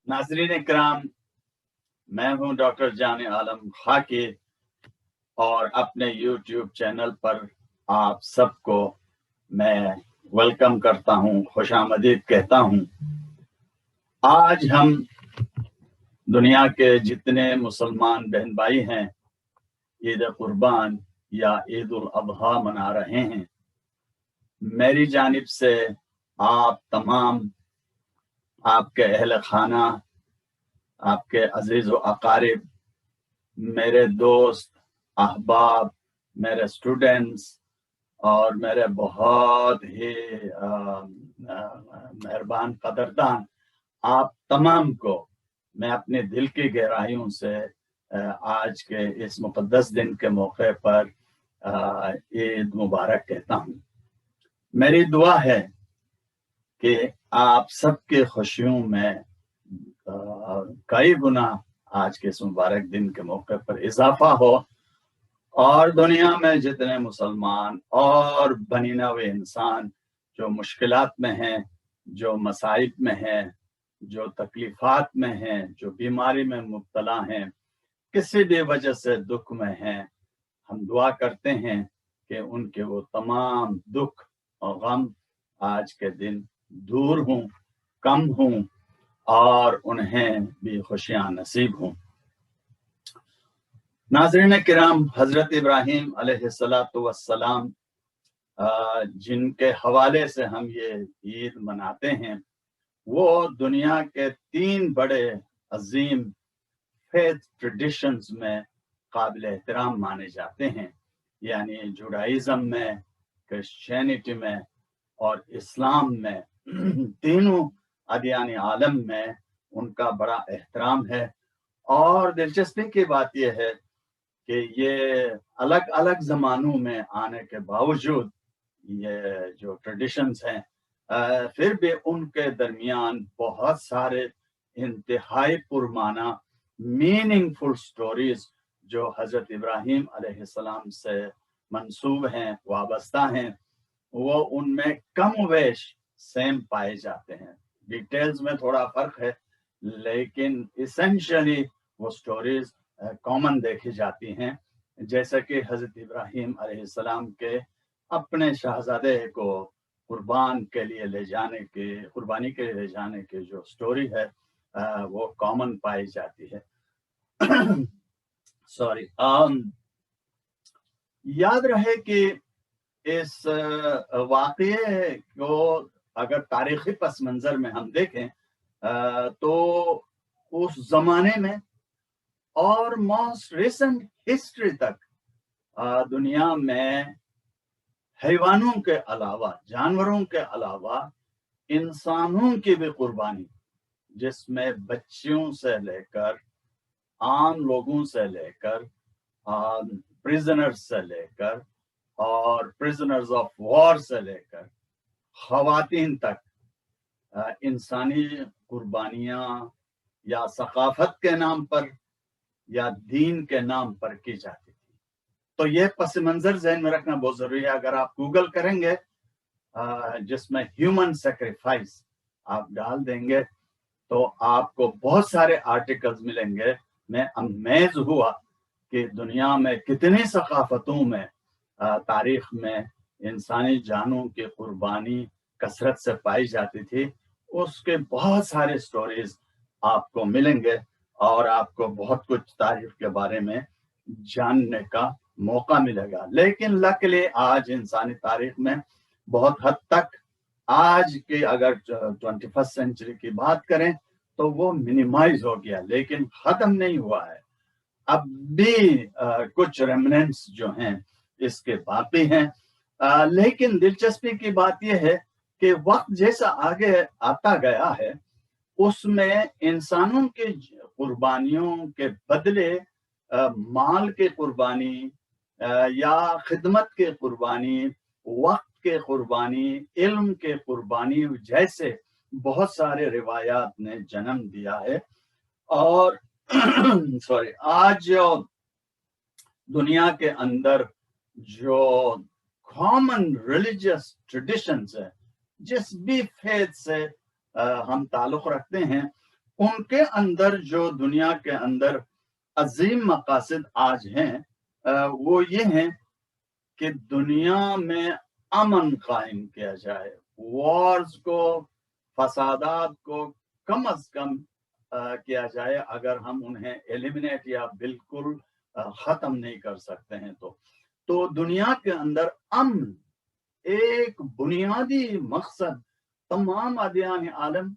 नाज़रीन इकराम, मैं हूं डॉक्टर जान आलम खाकी और अपने YouTube चैनल पर आप सबको मैं वेलकम करता हूं, खुशामदीद कहता हूं। आज हम दुनिया के जितने मुसलमान बहन भाई हैं ईद कुर्बान या ईद उल अज़हा मना रहे हैं। मेरी जानिब से आप तमाम, आपके अहल खाना, आपके अजीज व अकारिब, मेरे दोस्त, अहबाब, मेरे स्टूडेंट्स और मेरे बहुत ही मेहरबान कदरदान आप तमाम को मैं अपने दिल की गहराइयों से आज के इस मुक़द्दस दिन के मौके पर ईद मुबारक कहता हूँ। मेरी दुआ है कि आप सबके खुशियों में कई गुना आज के इस मुबारक दिन के मौके पर इजाफा हो और दुनिया में जितने मुसलमान और बनी नव इंसान जो मुश्किलात में हैं, जो मसाइब में हैं, जो तकलीफात में हैं, जो बीमारी में मुब्तला हैं, किसी भी वजह से दुख में हैं, हम दुआ करते हैं कि उनके वो तमाम दुख और गम आज के दिन दूर हों, कम हों और उन्हें भी खुशियां नसीब हों। नाज़रीन किराम, हजरत इब्राहीम अलैहिस्सलातु वस्सलाम जिनके हवाले से हम ये ईद मनाते हैं, वो दुनिया के 3 बड़े अजीम फेथ ट्रेडिशंस में काबिल एहतराम माने जाते हैं, यानी जुडाइज़म में, क्रिश्चियनिटी में और इस्लाम में। तीनों अदियान आलम में उनका बड़ा एहतराम है। और दिलचस्पी की बात यह है कि ये अलग अलग ज़मानों में आने के बावजूद ये जो ट्रेडिशंस हैं फिर भी उनके दरमियान बहुत सारे इंतहाई पुरमाना मीनिंगफुल स्टोरीज जो हज़रत इब्राहीम अलैहिस्सलाम से मंसूब हैं, वाबस्ता हैं, वो उनमें कम वेश सेम पाए जाते हैं। डिटेल्स में थोड़ा फर्क है, लेकिन इसेंशियली वो स्टोरीज कॉमन देखी जाती हैं। जैसे कि हज़रत इब्राहीम अलैहिस्सलाम के अपने शहजादे को कुर्बानी के लिए ले जाने की जो स्टोरी है वो कॉमन पाई जाती है। सॉरी। याद रहे कि इस वाक़ये को अगर तारीखी पस मंज़र में हम देखें तो उस ज़माने में और मोस्ट रिसेंट हिस्ट्री तक दुनिया में हैवानों के अलावा, जानवरों के अलावा इंसानों की भी कुर्बानी, जिसमें बच्चियों से लेकर आम लोगों से लेकर प्रिजनर्स से लेकर और प्रिजनर्स ऑफ वॉर से लेकर ख़वातीन तक इंसानी कुर्बानियाँ या सकाफत के नाम पर या दीन के नाम पर की जाती थी। तो ये पस मंज़र ज़हन में रखना बहुत ज़रूरी है। अगर आप गूगल करेंगे जिसमें ह्यूमन सेक्रीफाइस आप डाल देंगे तो आपको बहुत सारे आर्टिकल्स मिलेंगे। मैं अमेज़ हुआ कि दुनिया में कितनी सकाफतों में तारीख में इंसानी जानों की कुर्बानी कसरत से पाई जाती थी। उसके बहुत सारे स्टोरीज आपको मिलेंगे और आपको बहुत कुछ तारीख के बारे में जानने का मौका मिलेगा। लेकिन लकीली आज इंसानी तारीख में बहुत हद तक आज की अगर 21st सेंचुरी की बात करें तो वो मिनिमाइज हो गया, लेकिन खत्म नहीं हुआ है। अब भी कुछ रेमिनेंट्स जो हैं इसके बाकी हैं। लेकिन दिलचस्पी की बात यह है कि वक्त जैसा आगे आता गया है उसमें इंसानों के कुर्बानियों के बदले माल के कुर्बानी या खिदमत के कुर्बानी, वक्त के कुर्बानी, इल्म के कुर्बानी जैसे बहुत सारे रिवायात ने जन्म दिया है। और सॉरी, आज दुनिया के अंदर जो कॉमन रिलीजियस ट्रेडिशंस है, जिस भी फेथ से हम ताल्लुक़ रखते हैं, ان کے اندر جو دنیا کے اندر عظیم مقاصد آج ہیں وہ یہ ہیں کہ دنیا میں امن قائم کیا جائے، وارز کو، فسادات کو کم از کم کیا جائے۔ اگر ہم انہیں ایلیمنیٹ یا بالکل ختم نہیں کر سکتے ہیں تو دنیا کے اندر امن ایک بنیادی مقصد تمام ادیان عالم،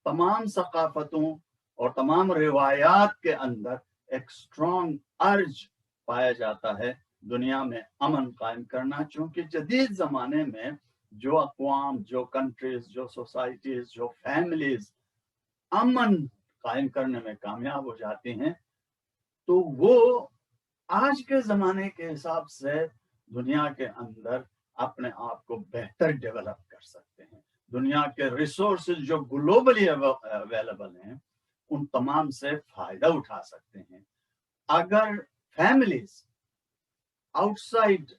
تمام ثقافتوں اور تمام روایات کے اندر ایک اسٹرانگ ارج پایا جاتا ہے دنیا میں امن قائم کرنا، چونکہ جدید زمانے میں جو اقوام، جو کنٹریز، جو سوسائٹیز، جو فیملیز امن قائم کرنے میں کامیاب ہو جاتی ہیں تو وہ آج کے زمانے کے حساب سے دنیا کے اندر اپنے آپ کو بہتر ڈیولپ کر سکتے ہیں۔ دنیا کے ریسورسز جو گلوبلی اویلیبل ہیں ان تمام سے فائدہ اٹھا سکتے ہیں۔ اگر فیملیز آؤٹ سائڈ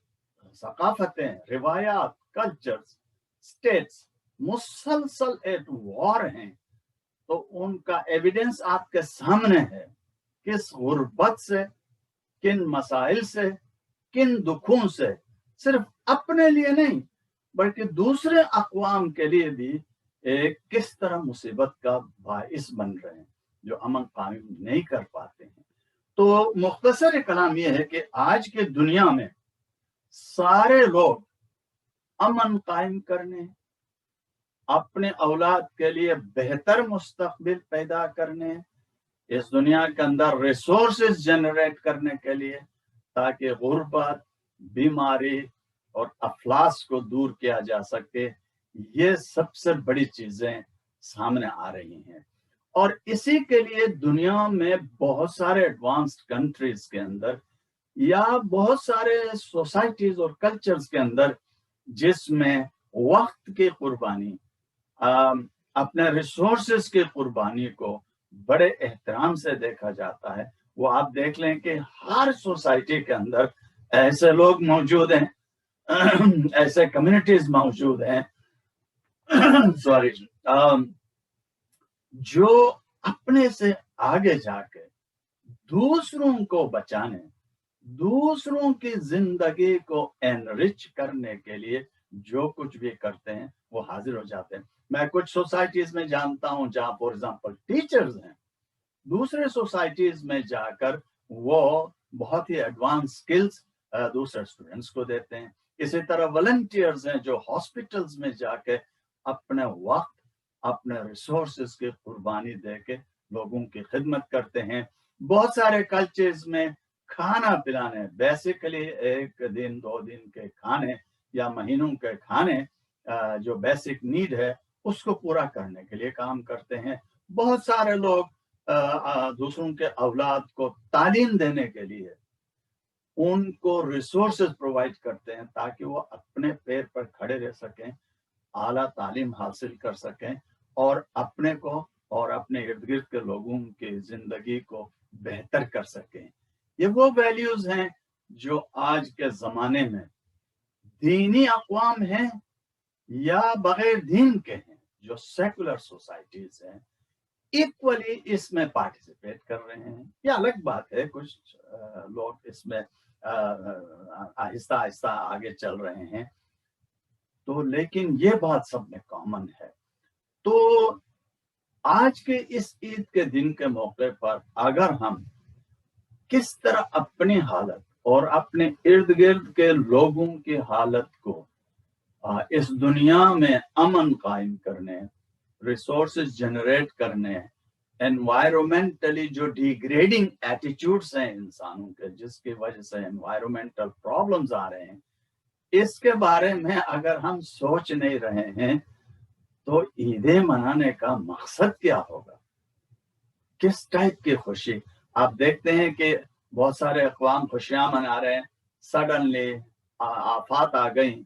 ثقافتیں، روایات، کلچرز، اسٹیٹس مسلسل ایٹ وار ہیں تو ان کا ایویڈنس آپ کے سامنے ہے، کس غربت سے، کن مسائل سے، کن دکھوں سے صرف اپنے لیے نہیں بلکہ دوسرے اقوام کے لیے بھی کس طرح مصیبت کا باعث بن رہے ہیں جو امن قائم نہیں کر پاتے ہیں۔ تو مختصر کلام یہ ہے کہ آج کے دنیا میں سارے لوگ امن قائم کرنے، اپنے اولاد کے لیے بہتر مستقبل پیدا کرنے، اس دنیا کے اندر ریسورسز جنریٹ کرنے کے لیے تاکہ غربت، بیماری اور افلاس کو دور کیا جا سکے، یہ سب سے بڑی چیزیں سامنے آ رہی ہیں۔ اور اسی کے لیے دنیا میں بہت سارے ایڈوانسڈ کنٹریز کے اندر یا بہت سارے سوسائٹیز اور کلچرز کے اندر جس میں وقت کی قربانی، اپنے ریسورسز کی قربانی کو بڑے احترام سے دیکھا جاتا ہے، وہ آپ دیکھ لیں کہ ہر سوسائٹی کے اندر ایسے لوگ موجود ہیں، ایسے کمیونٹیز موجود ہیں سوری جو اپنے سے آگے جا کے دوسروں کو بچانے، دوسروں کی زندگی کو انرچ کرنے کے لیے جو کچھ بھی کرتے ہیں وہ حاضر ہو جاتے ہیں۔ میں کچھ سوسائٹیز میں جانتا ہوں جہاں فور ایگزامپل ٹیچرز ہیں، دوسرے سوسائٹیز میں جا کر وہ بہت ہی ایڈوانس سکلز دوسرے اسٹوڈنٹس کو دیتے ہیں۔ اسی طرح والنٹیئرز ہیں جو ہاسپٹلز میں جا کے اپنے وقت، اپنے ریسورسز کی قربانی دے کے لوگوں کی خدمت کرتے ہیں۔ بہت سارے کلچرز میں کھانا پلانے، بیسیکلی ایک دن 2 دن کے کھانے یا مہینوں کے کھانے جو بیسک نیڈ ہے اس کو پورا کرنے کے لیے کام کرتے ہیں۔ بہت سارے لوگ دوسروں کے اولاد کو تعلیم دینے کے لیے ان کو ریسورسز پرووائڈ کرتے ہیں تاکہ وہ اپنے پیر پر کھڑے رہ سکیں، اعلیٰ تعلیم حاصل کر سکیں اور اپنے کو اور اپنے ارد گرد کے لوگوں کی زندگی کو بہتر کر سکیں۔ یہ وہ ویلیوز ہیں جو آج کے زمانے میں دینی اقوام ہیں یا بغیر دین کے ہیں، جو سیکولر سوسائٹیز ہیں، ایکولی اس میں پارٹیسپیٹ کر رہے ہیں۔ یہ الگ بات ہے، کچھ لوگ اس میں آہستہ آہستہ آگے چل رہے ہیں تو لیکن یہ بات سب میں کامن ہے۔ تو آج کے اس عید کے دن کے موقع پر اگر ہم کس طرح اپنی حالت اور اپنے ارد گرد کے لوگوں کی حالت کو اس دنیا میں امن قائم کرنے، ریسورسز جنریٹ کرنے، انوائرمنٹلی جو ڈیگریڈنگ ایٹیٹیوڈز ہیں انسانوں کے جس کی وجہ سے انوائرمنٹل پرابلمز آ رہے ہیں، اس کے بارے میں اگر ہم سوچ نہیں رہے ہیں تو عیدیں منانے کا مقصد کیا ہوگا؟ کس ٹائپ کی خوشی؟ آپ دیکھتے ہیں کہ بہت سارے اقوام خوشیاں منا رہے ہیں، سڈنلی آفات آ گئیں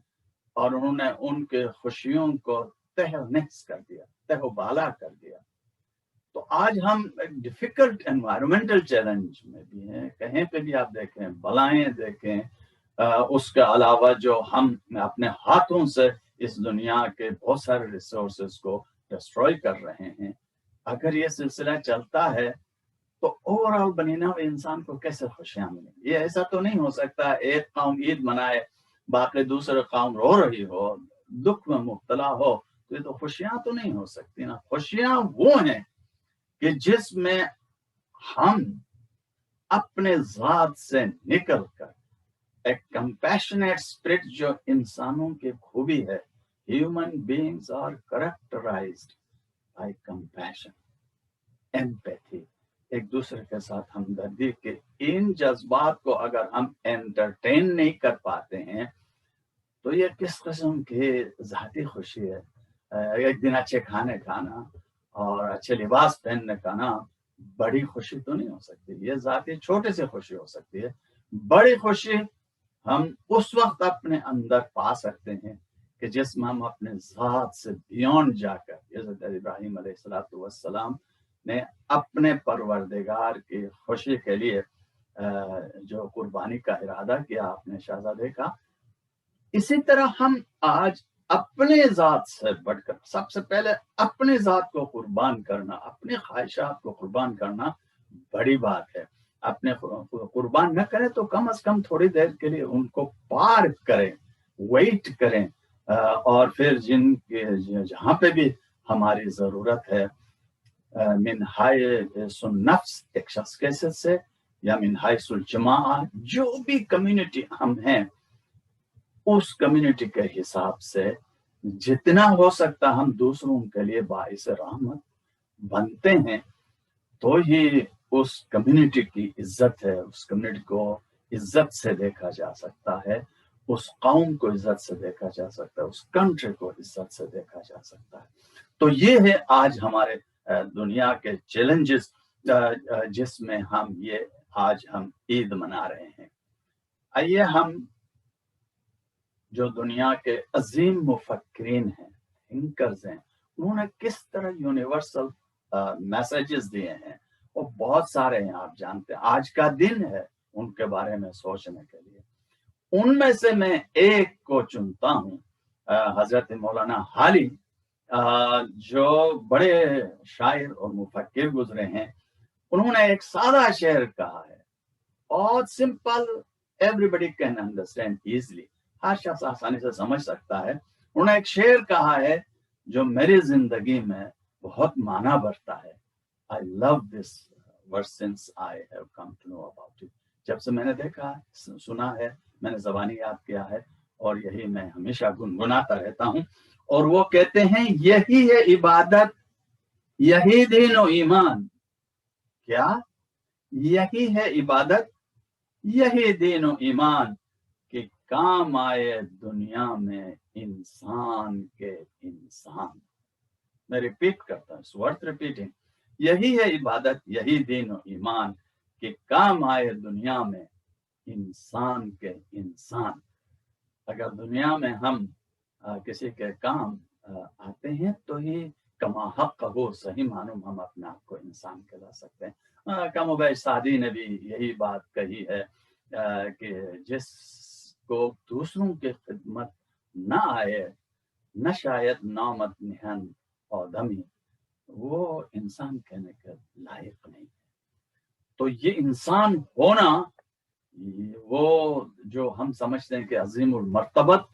اور انہوں نے ان کے خوشیوں کو تہہ نحس کر دیا، تہہ و بالا کر دیا۔ تو آج ہم ایک ڈیفیکلٹ انوائرمنٹل چیلنج میں بھی ہیں، کہیں پہ بھی آپ دیکھیں، بلائیں دیکھیں، اس کے علاوہ جو ہم اپنے ہاتھوں سے اس دنیا کے بہت سارے ریسورسز کو ڈسٹروائے کر رہے ہیں۔ अगर ये सिलसिला चलता है तो ओवरऑल बनीना हुए इंसान को कैसे खुशियां मिलेंगी? ये ऐसा तो नहीं हो सकता एक कौम ईद मनाए बाकी दूसरे कौम रो रही हो, दुख में मुब्तला हो, तो ये तो खुशियां तो नहीं हो सकती ना। खुशियां वो हैं कि जिसमें हम अपने जात से निकल कर एक कंपैशनेट स्पिरिट जो इंसानों की खूबी है, human beings are characterised by compassion, empathy, एक दूसरे के साथ हमदर्दी के इन जज्बात को अगर हम एंटरटेन नहीं कर पाते हैं तो ये किस किस्म की जाती खुशी है। एक दिन अच्छे खाने खाना और अच्छे लिबास पहनने का ना बड़ी खुशी तो नहीं हो सकती, ये जाती छोटे से खुशी हो सकती है। बड़ी खुशी हम उस वक्त अपने अंदर पा सकते हैं कि जिसमें हम अपने जात से बियॉन्ड जाकर, हज़रत इब्राहीम अलैहिस्सलाम ने अपने परवरदिगार की खुशी के लिए जो कुर्बानी का इरादा किया अपने शहजादे का, इसी तरह हम आज अपने जात से बढ़कर सबसे पहले अपने जात को कुर्बान करना, अपने ख्वाहिशात को कुर्बान करना बड़ी बात है। अपने कुर्बान न करें तो कम से कम थोड़ी देर के लिए उनको पार्क करें, वेट करें, और फिर जहाँ पे भी हमारी ज़रूरत है मिन हाय सुन्नफ्स एक शख्स कैसे से या मिन हाय सुल जमाअ, जो भी कम्युनिटी हम हैं उस कम्युनिटी के हिसाब से जितना हो सकता हम दूसरों के लिए बाइस रहमत बनते हैं तो ही उस कम्युनिटी की इज्जत है, उस कम्युनिटी को इज्जत से देखा जा सकता है, उस कौम को इज्जत से देखा जा सकता है, उस कंट्री को इज्जत से देखा जा सकता है। तो ये है आज हमारे दुनिया के चैलेंजेस जिसमें हम ये आज हम ईद मना रहे हैं। आइए हम जो दुनिया के अजीम मुफक्किरीन हैं, थिंकर्स हैं, उन्होंने किस तरह यूनिवर्सल मैसेजेस दिए हैं, वो बहुत सारे हैं। आप जानते हैं आज का दिन है उनके बारे में सोचने के लिए। उनमें से मैं एक को चुनता हूँ, हजरत मौलाना हाली, जो बड़े शायर और मुफक्किर गुजरे हैं। उन्होंने एक सादा शेर कहा है, बहुत simple, everybody can understand easily, हर शख्स आसानी से समझ सकता है। उन्होंने एक शेर कहा है जो मेरी जिंदगी में बहुत माना भरता है। I love this verse since I have come to know about it. जब से मैंने देखा सुना है, मैंने ज़बानी याद किया है और यही मैं हमेशा गुनगुनाता रहता हूँ। और वो कहते हैं यही है इबादत, यही दीन और ईमान। क्या? यही है इबादत, यही दीन और ईमान कि काम आए दुनिया में इंसान के इंसान। मैं रिपीट करता हूँ, वर्थ रिपीटिंग। यही है इबादत, यही दीन और ईमान कि काम आए दुनिया में इंसान के इंसान। अगर दुनिया में हम किसी के काम आते हैं तो ही कमा हक हो, सही मालूम हम अपने आप को इंसान कहला सकते हैं। कमोबैश सादी ने भी यही बात कही है कि जिसको दूसरों की खिदमत न आए, न शायद नामत निहन और दमी, वो इंसान कहने के लायक नहीं। तो ये इंसान होना, वो जो हम समझते हैं कि अजीमुल मर्तबत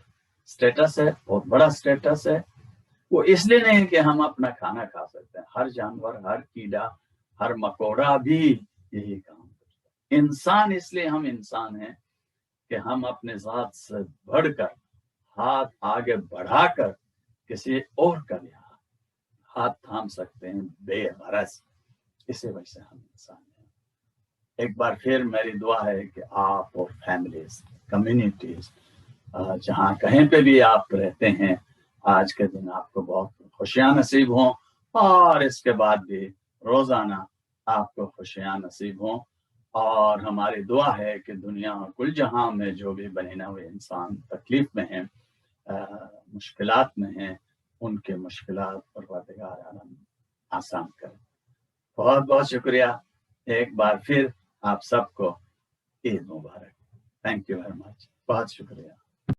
स्टेटस है, बहुत बड़ा स्टेटस है, वो इसलिए नहीं कि हम अपना खाना खा सकते हैं। हर जानवर, हर कीड़ा, हर मकोड़ा भी यही काम करता है। इंसान इसलिए हम इंसान हैं कि हम अपने जात से बढ़कर हाथ आगे बढ़ाकर किसी और का भी हाथ थाम सकते हैं बेगरज। इसी वजह से हम इंसान हैं। एक बार फिर मेरी दुआ है कि आप और फैमिलीज, कम्युनिटीज, जहाँ कहीं पे भी आप रहते हैं, आज के दिन आपको बहुत खुशियां नसीब हों और इसके बाद भी रोजाना आपको खुशियां नसीब हों। और हमारी दुआ है कि दुनिया कुल जहां में जो भी बने हुए इंसान तकलीफ में हैं, मुश्किलात में हैं, उनके मुश्किलात परवरदिगार आलम आसान करें। बहुत बहुत शुक्रिया एक बार फिर आप सबको ईद मुबारक। थैंक यू वेरी मच, बहुत शुक्रिया।